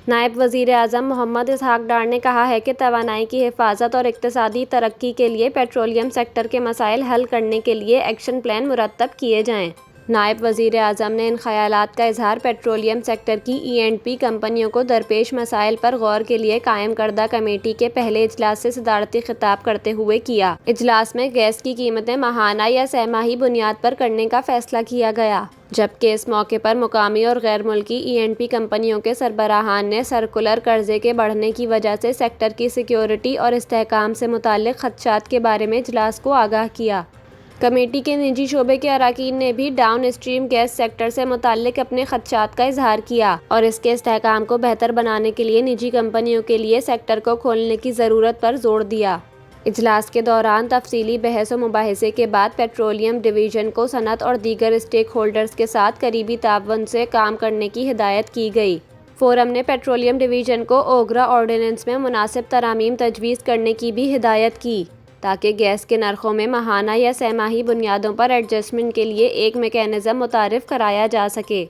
نائب وزیر اعظم محمد اسحاق ڈار نے کہا ہے کہ توانائی کی حفاظت اور اقتصادی ترقی کے لیے پیٹرولیم سیکٹر کے مسائل حل کرنے کے لیے ایکشن پلان مرتب کیے جائیں۔ نائب وزیر اعظم نے ان خیالات کا اظہار پیٹرولیم سیکٹر کی E&P کمپنیوں کو درپیش مسائل پر غور کے لیے قائم کردہ کمیٹی کے پہلے اجلاس سے صدارتی خطاب کرتے ہوئے کیا۔ اجلاس میں گیس کی قیمتیں ماہانہ یا سہ ماہی بنیاد پر کرنے کا فیصلہ کیا گیا، جبکہ اس موقع پر مقامی اور غیر ملکی E&P کمپنیوں کے سربراہان نے سرکلر قرضے کے بڑھنے کی وجہ سے سیکٹر کی سیکیورٹی اور استحکام سے متعلق خدشات کے بارے میں اجلاس کو آگاہ کیا۔ کمیٹی کے نجی شعبے کے اراکین نے بھی ڈاؤن اسٹریم گیس سیکٹر سے متعلق اپنے خدشات کا اظہار کیا اور اس کے استحکام کو بہتر بنانے کے لیے نجی کمپنیوں کے لیے سیکٹر کو کھولنے کی ضرورت پر زور دیا۔ اجلاس کے دوران تفصیلی بحث و مباحثے کے بعد پیٹرولیم ڈویژن کو صنعت اور دیگر اسٹیک ہولڈرز کے ساتھ قریبی تعاون سے کام کرنے کی ہدایت کی گئی۔ فورم نے پیٹرولیم ڈویژن کو اوگرا آرڈیننس میں مناسب ترامیم تجویز کرنے کی بھی ہدایت کی تاکہ گیس کے نرخوں میں ماہانہ یا سہ ماہی بنیادوں پر ایڈجسٹمنٹ کے لیے ایک میکانزم متعارف کرایا جا سکے۔